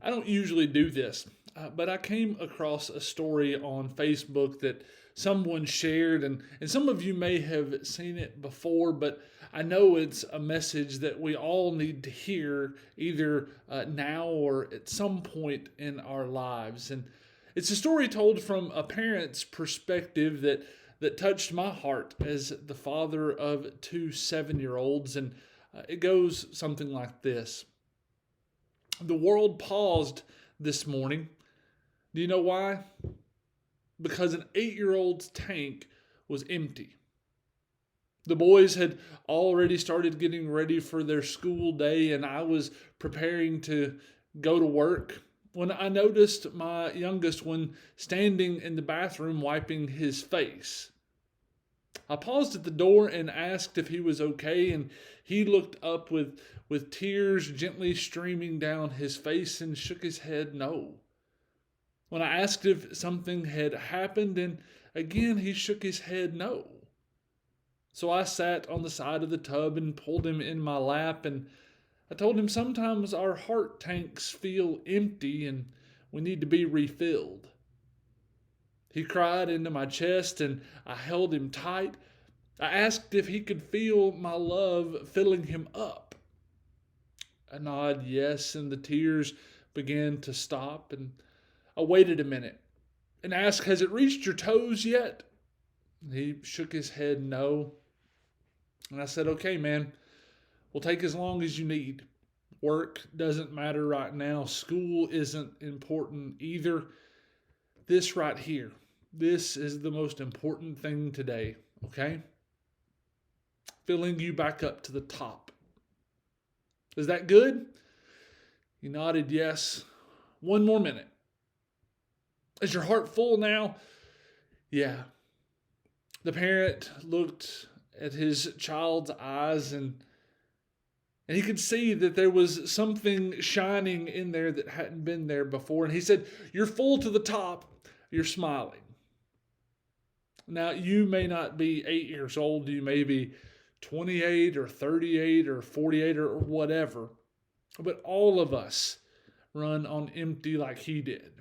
I don't usually do this, but I came across a story on Facebook that someone shared, and some of you may have seen it before, but I know it's a message that we all need to hear either now or at some point in our lives. And it's a story told from a parent's perspective that touched my heart as the father of two 7 year olds. And it goes something like this. The world paused this morning. Do you know why? Because an 8 year old's tank was empty. The boys had already started getting ready for their school day, and I was preparing to go to work when I noticed my youngest one standing in the bathroom wiping his face. I paused at the door and asked if he was okay, and he looked up with tears gently streaming down his face and shook his head no. When I asked if something had happened, and again he shook his head no. So I sat on the side of the tub and pulled him in my lap, and I told him sometimes our heart tanks feel empty and we need to be refilled. He cried into my chest and I held him tight. I asked if he could feel my love filling him up. I nodded yes, and the tears began to stop. And I waited a minute and asked, "Has it reached your toes yet?" He shook his head no. And I said, "Okay, man, we'll take as long as you need. Work doesn't matter right now. School isn't important either. This right here, this is the most important thing today, okay? Filling you back up to the top. Is that good?" He nodded yes. "One more minute. Is your heart full now?" "Yeah." The parent looked at his child's eyes, and he could see that there was something shining in there that hadn't been there before. And he said, "You're full to the top. You're smiling." Now, you may not be 8 years old. You may be 28 or 38 or 48 or whatever. But all of us run on empty like he did.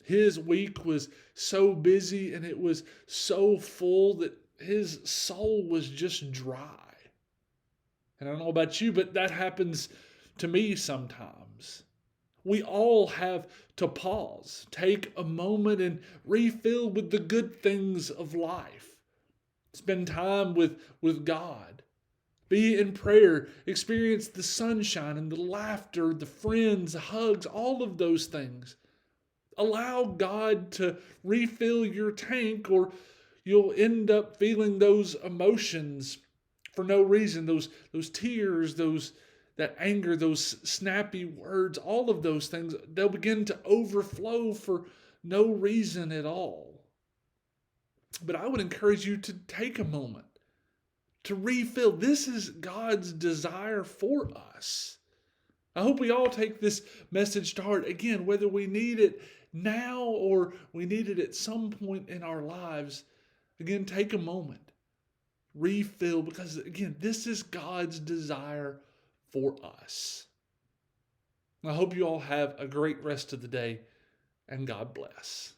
His week was so busy and it was so full that his soul was just dry. And I don't know about you, but that happens to me sometimes. We all have to pause, take a moment, and refill with the good things of life. Spend time with God. Be in prayer. Experience the sunshine and the laughter, the friends, the hugs, all of those things. Allow God to refill your tank, or you'll end up feeling those emotions for no reason. Those tears, that anger, those snappy words, all of those things, they'll begin to overflow for no reason at all. But I would encourage you to take a moment to refill. This is God's desire for us. I hope we all take this message to heart. Again, whether we need it now or we need it at some point in our lives, again, take a moment, refill, because again, this is God's desire for us. I hope you all have a great rest of the day, and God bless.